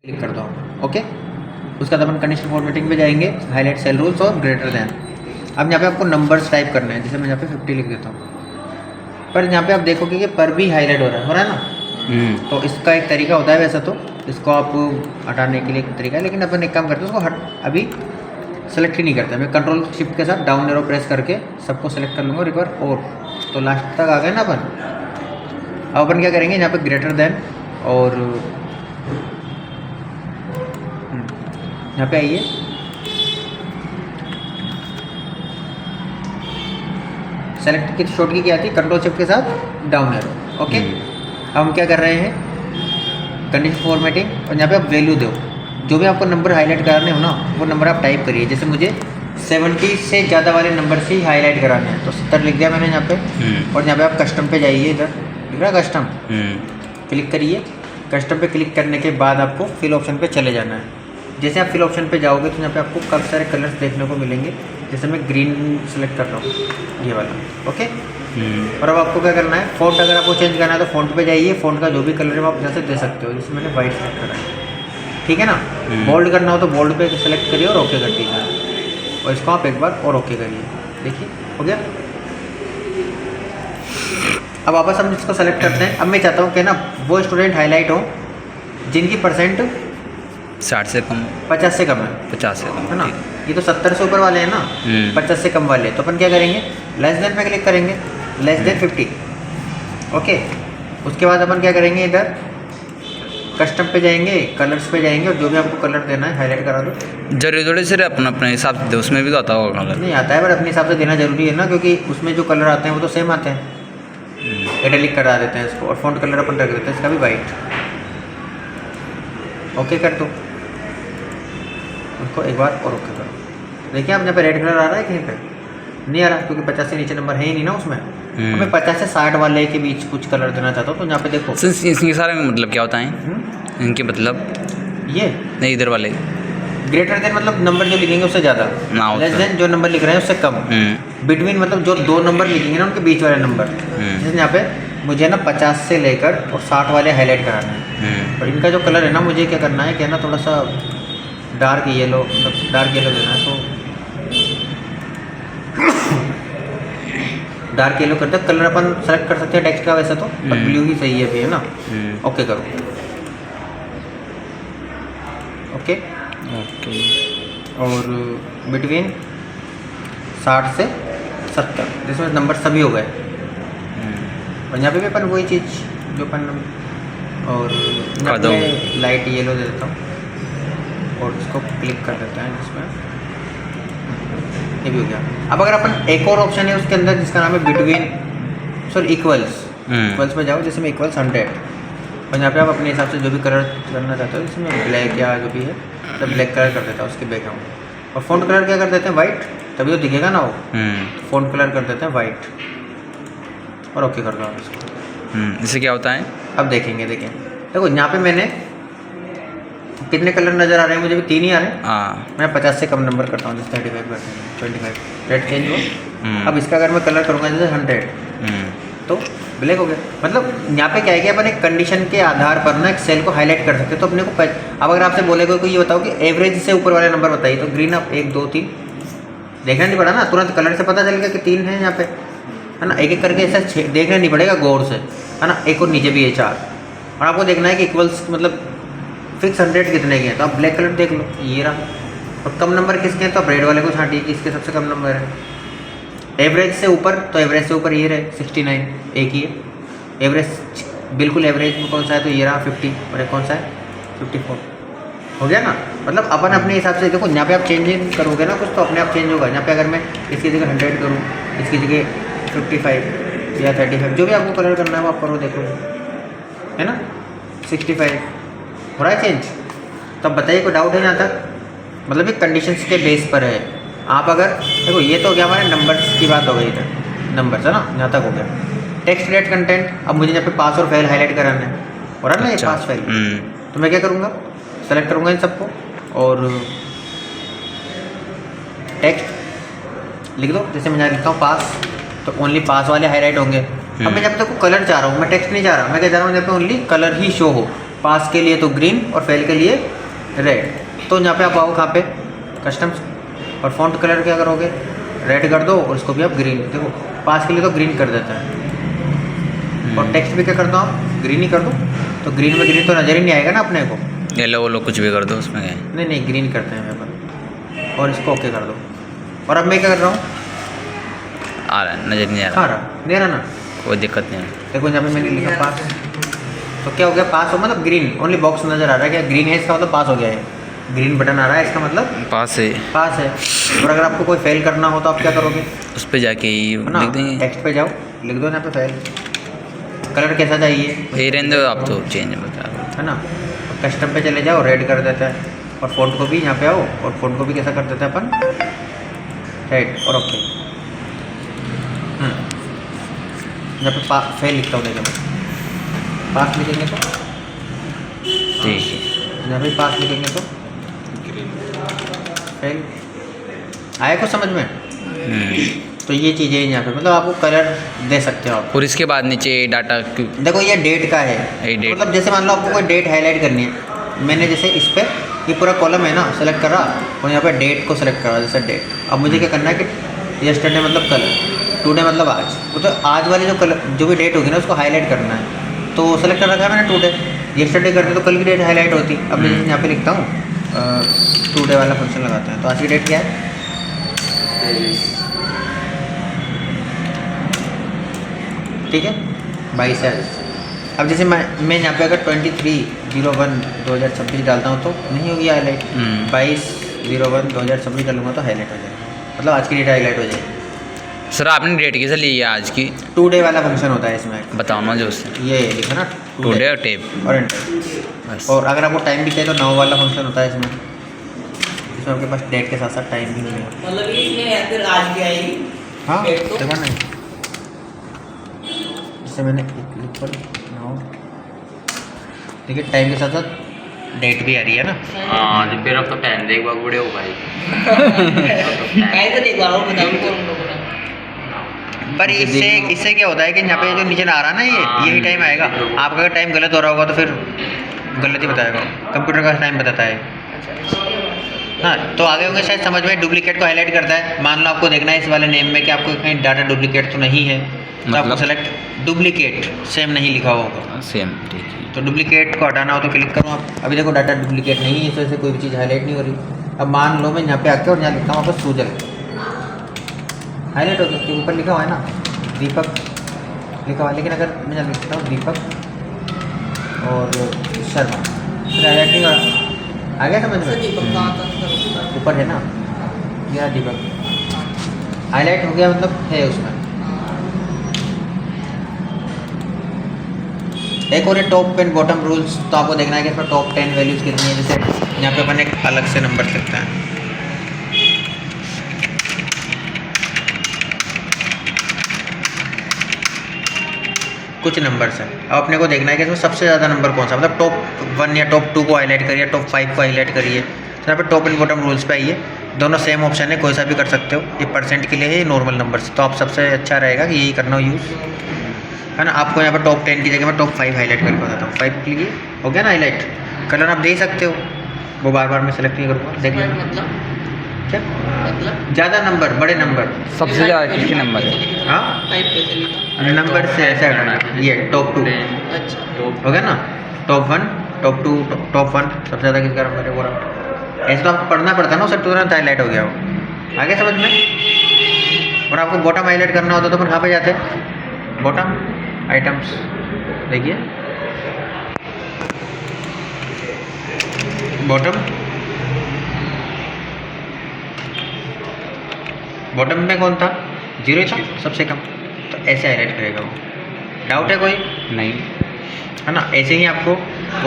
Click करता हूँ। Okay, उसके बाद अपन कंडीशन फॉर्मेटिंग पे जाएंगे, हाईलाइट सेल रूल्स और ग्रेटर दैन। अब यहाँ पे आपको नंबर्स टाइप करना है, जैसे मैं यहाँ पे 50 लिख देता हूँ। पर यहाँ पे आप देखोगे कि पर भी हाईलाइट हो रहा है ना। तो इसका एक तरीका होता है वैसा, तो इसको आप हटाने के लिए एक तरीका है, लेकिन अपन एक काम करते हैं, उसको अभी सेलेक्ट ही नहीं करते। मैं कंट्रोल शिफ्ट के साथ डाउन एरो प्रेस करके सबको सेलेक्ट कर लूँगा, और एक बार और, तो लास्ट तक आ गए ना अपन। अब अपन क्या करेंगे, यहाँ पे ग्रेटर दैन और यहाँ पे आइए, सेलेक्ट की शॉर्ट की क्या आती है, कंट्रोल शिफ्ट के साथ डाउन एरो। ओके, अब हम क्या कर रहे हैं, कंडीशन फॉर्मेटिंग, और यहाँ पे आप वैल्यू दो, जो भी आपको नंबर हाईलाइट कराने हो ना, वो नंबर आप टाइप करिए। जैसे मुझे 70 से ज़्यादा वाले नंबर से ही हाईलाइट कराने हैं, तो 70 लिख दिया मैंने यहाँ पे। और यहाँ पे आप कस्टम पे जाइए, इधर दिख रहा है कस्टम, क्लिक करिए। कस्टम पे क्लिक करने के बाद आपको फिल ऑप्शन पे चले जाना है। जैसे आप फिल ऑप्शन पे जाओगे तो यहाँ पे आपको काफ़ी सारे कलर्स देखने को मिलेंगे। जैसे मैं ग्रीन सेलेक्ट कर रहा हूँ, ये वाला। ओके, और अब आपको क्या करना है, फ़ॉन्ट अगर आपको चेंज करना है तो फ़ॉन्ट पे जाइए, फ़ॉन्ट का जो भी कलर है वो आप जैसे दे सकते हो। जैसे मैंने वाइट सेलेक्ट करा है, ठीक है ना। बोल्ड करना हो तो बोल्ड पे सेलेक्ट करिए और ओके कर दीजिए, और इसको आप एक बार और ओके करिए। देखिए हो गया। अब वापस हम इसको सेलेक्ट करते हैं। अब मैं चाहता हूँ कि ना वो स्टूडेंट हाईलाइट हो जिनकी परसेंट 60 से कम, 50 से कम है, 50 से कम है ना। ये तो 70 से ऊपर वाले हैं ना, 50 से कम वाले। तो अपन क्या करेंगे, लेस देन पे क्लिक करेंगे, लेस देन 50। ओके, उसके बाद अपन क्या करेंगे, इधर कस्टम पे जाएंगे, कलर्स पे जाएंगे, और जो भी आपको कलर देना है हाईलाइट करा दो। जरूरी थोड़ी सिर्फ अपना अपने हिसाब से दे, उसमें भी तो आता होगा कलर। नहीं आता है, पर अपने हिसाब से देना जरूरी है ना, क्योंकि उसमें जो कलर आते हैं वो तो सेम आते हैं। इटैलिक करा देते हैं इसको, और फॉन्ट कलर अपन रख देते हैं इसका भी वाइट। ओके कर दो, उसको एक बार और ओके करो। देखिए आप यहाँ पे रेड कलर आ रहा है, कहीं पे नहीं आ रहा, क्योंकि 50 से नीचे नंबर है ही नहीं ना उसमें। मैं 50 से 60 वाले के बीच कुछ कलर देना चाहता हूँ, तो यहाँ पे देखो इनके सारे में मतलब क्या होता है, इनके मतलब ये नहीं, इधर वाले ग्रेटर देन मतलब नंबर जो लिखेंगे उससे ज़्यादा, लेस देन जो नंबर लिख रहे हैं उससे कम, बिटवीन मतलब जो दो नंबर लिखेंगे ना उनके बीच वाले नंबर। जैसे यहाँ पे मुझे ना 50 से लेकर और 60 वाले हाईलाइट कराने हैं, और इनका जो कलर है ना, मुझे क्या करना है कि ना थोड़ा सा डार्क येलो, मतलब डार्क येलो देना है। तो डार्क येलो करते हैं, कलर अपन सेलेक्ट कर सकते हैं टेक्स्ट का वैसे तो, पर ब्लू ही सही है अभी, है ना। ओके करो, ओके। और बिटवीन 60 से 70, जिसमें नंबर सभी हो गए। और यहाँ पे भी अपन वही चीज़ जो अपन, और यहाँ पे लाइट येलो दे देता हूँ, और इसको क्लिक कर देते हैं जिसमें ये भी हो गया। अब अगर अपन एक और ऑप्शन है उसके अंदर जिसका नाम है बिटवीन, सॉरी इक्वल्स में जाओ, जैसे मैं इक्वल्स 100, और यहाँ पे आप अपने हिसाब से जो भी कलर करना चाहते हो, जिसमें ब्लैक या जो भी है, तो ब्लैक कलर कर देता है उसके बैकग्राउंड। और फ़ॉन्ट कलर क्या कर देते हैं, वाइट, तभी तो दिखेगा ना वो। फ़ॉन्ट कलर कर देते हैं वाइट, और ओके कर दो इसको। इससे क्या होता है, अब देखेंगे, देखो यहाँ पे मैंने कितने कलर नज़र आ रहे हैं, मुझे भी 3 ही आ रहे हैं। मैं 50 से कम नंबर करता हूँ, जैसे 35 करते हैं, 25, रेड चेंज हो। अब इसका अगर मैं कलर करूँगा जैसे 100, तो ब्लैक हो गया। मतलब यहाँ पे क्या है कि अपन एक कंडीशन के आधार पर ना एक सेल को हाईलाइट कर सकते हैं। तो अपने को अब अगर आपसे बोलेगा कोई ये बताओ कि एवरेज से ऊपर वाले नंबर बताइए, तो ग्रीन आप 1 2 3 देखना नहीं पड़ा ना, तुरंत कलर से पता चल गया कि 3 है यहाँ पे, है ना। एक एक करके ऐसा देखना नहीं पड़ेगा गौर से, है ना। एक और नीचे भी है 4, और आपको देखना है कि इक्वल्स मतलब फिक्स 100 कितने के हैं, तो आप ब्लैक कलर देख लो, ये रहा। और कम नंबर किसके हैं, तो आप रेड वाले को छांटिए कि इसके सबसे कम नंबर है। एवरेज से ऊपर, तो एवरेज से ऊपर ये रहे 69, एक ही है। एवरेज बिल्कुल एवरेज में कौन सा है, तो ये रहा 50, और एक कौन सा है 54, हो गया ना। मतलब अपन अपने हिसाब से देखो, यहाँ पे आप चेंज करोगे ना कुछ, तो अपने आप चेंज होगा। यहाँ पे अगर मैं इसकी जगह 100 करूँ, इसकी जगह 55 या 35, जो भी आपको कलर करना है वो आप करो, देखो, है ना। 65 हो रहा है चेंज। तो अब बताइए कोई डाउट है यहाँ तक, मतलब ये कंडीशंस के बेस पर है। आप अगर देखो, ये तो हो गया हमारे नंबर्स की बात हो गई था, नंबर्स है ना, यहाँ तक हो गया। टेक्स्ट रिलेटेड कंटेंट, अब मुझे यहाँ पे पास और फेल हाईलाइट कराना है, हो रहा है ना ये पास फेल। तो मैं क्या करूँगा, सेलेक्ट करूँगा इन सबको, और टेक्स्ट लिख दो। जैसे मैं यहाँ लिखता हूँ पास, तो ओनली पास वाले हाईलाइट होंगे। अब मैं जब तक को कलर चाह रहा हूँ, मैं टेक्स्ट नहीं चाह रहा, मैं क्या चाह रहा हूँ, जब पे ओनली कलर ही शो हो, पास के लिए तो ग्रीन और फेल के लिए रेड। तो यहाँ पे आप आओ कहाँ पे, कस्टम्स, और फॉन्ट कलर क्या करोगे, रेड कर दो और इसको भी आप ग्रीन। देखो पास के लिए तो ग्रीन कर देता है, और टेक्स्ट भी क्या करता हूँ, ग्रीन ही कर दो। तो ग्रीन में ग्रीन तो नज़र ही नहीं आएगा ना अपने को। येलो वो कुछ भी कर दो उसमें क्या है? नहीं ग्रीन करते हैं यहाँ पर, और इसको ओके कर दो। और अब मैं क्या कर रहा हूँ, आ रहा है, नजर नहीं आ हाँ रहा, रहा दे रहा ना। कोई दिक्कत नहीं है। देखो यहाँ पे मैंने लिखा पास, तो क्या हो गया, पास हो मतलब ग्रीन, ओनली बॉक्स नज़र आ रहा है, क्या ग्रीन है इसका मतलब पास हो गया है, ग्रीन बटन आ रहा है इसका मतलब पास है, पास है। और अगर आपको कोई फेल करना हो तो आप क्या करोगे, उस पर जाके ही है ना, लिख देंगे। टेक्स्ट पे जाओ, लिख दो यहाँ पे फेल, कलर कैसा चाहिए, ये रहने दो, आप तो चेंज बता दो, है ना। कस्टम पे चले जाओ, रेड कर देता है। और फ़ॉन्ट को भी यहाँ पे आओ, और फ़ॉन्ट को भी कैसा कर देता है अपन, रेड, और ओके। यहाँ पे फेल लिखता हूँ, देखो पास लिखेंगे तो ठीक है। यहाँ पे पास लिखेंगे तो फेल आया कुछ समझ में। तो ये चीज़ें यहाँ पे मतलब आपको कलर दे सकते हो आप। और इसके बाद नीचे डाटा देखो ये डेट का है, ये डेट। मतलब जैसे मान लो आपको कोई डेट हाईलाइट करनी है, मैंने जैसे इस पर ये पूरा कॉलम है ना सेलेक्ट करा, और यहाँ पे डेट को सेलेक्ट करा, जैसे डेट। अब मुझे क्या करना है कि यस्टरडे मतलब कल, टुडे मतलब आज, मतलब आज वाली जो कलर जो भी डेट होगी ना उसको हाईलाइट करना है। तो सेलेक्ट कर रखा है मैंने टुडे, यस्टरडे करते तो कल की डेट हाईलाइट होती। अब मैं यहाँ पे लिखता हूँ टुडे वाला फंक्शन लगाते हैं, तो आज की डेट क्या है, ठीक है 22 है। अब जैसे मैं यहाँ पे अगर 23/01/2026 डालता हूँ तो नहीं होगी हाईलाइट, 22/01/2026 डालूंगा तो हाईलाइट हो जाएगा, मतलब आज की डेट हाईलाइट हो जाएगी। सर आपने डेट कैसे ली है आज की? टुडे वाला फंक्शन होता है इसमें, बताओ ना जो उससे, ये लिखा ना टुडे और टेप और एंटर। बस। और अगर आपको टाइम भी चाहिए तो 9 वाला फंक्शन होता है इसमें, इसमें आपके पास डेट के साथ साथ टाइम भी मिलेगा। मतलब इसमें फिर आज की आएगी। हाँ डेट तो? देखा नहीं, इससे मैंने क्लिक पर 9, देखिए टाइम के साथ साथ डेट भी आ रही है ना। हाँ जो फिर अब तो टाइम देख बाग बूढ़े हो भाई। कहीं तो देख रहा हूँ, बताओ कौन लोगों ने। पर इससे क्या होता है कि यहाँ पे जो नीचे आ रहा है ना यही टाइम आएगा। आपका अगर टाइम गलत हो रहा होगा तो फिर गलत ही बताएगा, कंप्यूटर का टाइम बताता है। हाँ तो आगे होंगे शायद समझ में, डुप्लीकेट को हाईलाइट करता है। मान लो आपको देखना है इस वाले नेम में कि आपको कहीं डाटा डुप्लीकेट तो नहीं है, तो आपको सेलेक्ट डुप्लीकेट, सेम नहीं लिखा होगा, सेम ठीक है। तो डुप्लीकेट को हटाना हो तो क्लिक करो आप। अभी देखो डाटा डुप्लीकेट नहीं है, इस वजह से कोई भी चीज़ हाईलाइट नहीं हो रही। अब मान लो मैं यहाँ पे आके और यहाँ लिखता हूँ आपको सूजल, हाईलाइट हो गया क्योंकि ऊपर लिखा हुआ है ना दीपक लिखा हुआ है। लेकिन अगर मैं यहाँ लिखता हूँ दीपक और शर्मा, फिर हाईलाइट नहीं हो रहा। आ गया समझ में, दीपक कहाँ तक ऊपर है ना ये दीपक, हाईलाइट हो गया मतलब है उसमें। एक और टॉप एंड बॉटम रूल्स, तो आपको देखना है कि इसमें टॉप 10 वैल्यूज़ कितनी है। जैसे यहाँ पे अपन एक अलग से नंबर लिखते हैं, कुछ नंबर्स हैं। अब अपने को देखना है कि इसमें सबसे ज़्यादा नंबर कौन सा, मतलब टॉप 1 या टॉप 2 को हाईलाइट करिए, टॉप 5 को हाईलाइट करिए। तो यहाँ पे टॉप एंड बॉटम रूल्स पे आइए, दोनों सेम ऑप्शन है, कोई सा भी कर सकते हो। ये परसेंट के लिए है, ये नॉर्मल नंबर्स, तो आप सबसे अच्छा रहेगा कि यही करना हो यूज़, है ना। आपको यहाँ पर टॉप 10 की जगह मैं टॉप 5 हाईलाइट करके बताता हूँ। 5 के लिए हो गया ना हाईलाइट, कलर आप दे सकते हो, वो बार बार मैं सेलेक्ट नहीं करूँगा, देख लेना। मतलब क्या मतलब ज़्यादा नंबर, बड़े नंबर, सबसे ज़्यादा किसके नंबर है? हाँ टाइप कैसे लिखा? नंबर से ऐसे हटाना, ये टॉप 2 अच्छा हो गया ना, टॉप 1 टॉप 2 टॉप 1, सबसे ज़्यादा किसका नंबर है वो रहा। ऐसे तो आपको पढ़ना पड़ता है ना, उसे तुरंत हाईलाइट हो गया वो, आगे समझ में। और आपको बॉटम हाईलाइट करना होता तो अपन कहाँ पे जाते हैं, बॉटम आइटम्स, देखिए बॉटम, बॉटम में कौन था, 0 था सबसे कम, तो ऐसे हाईलाइट करेगा वो। डाउट है कोई? नहीं है ना। ऐसे ही आपको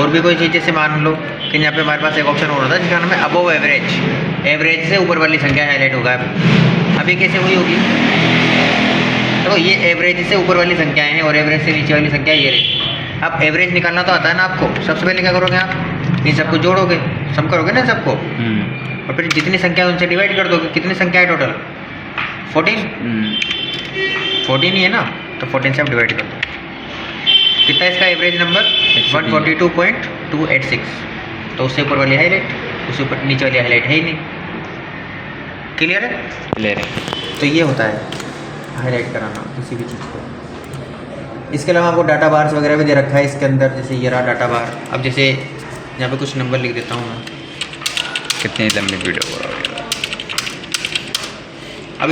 और भी कोई चीज़, जैसे मान लो कि यहाँ पे हमारे पास एक ऑप्शन और होता है जिसका नाम है अबोव एवरेज, एवरेज से ऊपर वाली संख्या हाईलाइट होगा। अभी कैसे हुई होगी, तो ये एवरेज से ऊपर वाली संख्याएं हैं और एवरेज से नीचे वाली संख्या ये रही। अब एवरेज निकालना तो आता है ना आपको, सबसे पहले क्या करोगे आप, इन सबको जोड़ोगे, सम करोगे ना सबको, और फिर जितनी संख्या उनसे डिवाइड कर दोगे। कितनी संख्या है टोटल, 14 14 ही है ना, तो 14 से आप डिवाइड कर दो। कितना इसका एवरेज नंबर, 142.5 286, तो उससे ऊपर वाली हाईलाइट, उससे ऊपर नीचे वाली हाईलाइट है ही नहीं। क्लियर है? क्लियर है। तो ये होता है हाईलाइट कराना किसी भी चीज़ को। इसके अलावा आपको डाटा बार्स वगैरह भी दे रखा है इसके अंदर, जैसे ये रहा डाटा बार। अब जैसे यहाँ पे कुछ नंबर लिख देता हूँ मैं। कितनी लंबी वीडियो बनाओगे?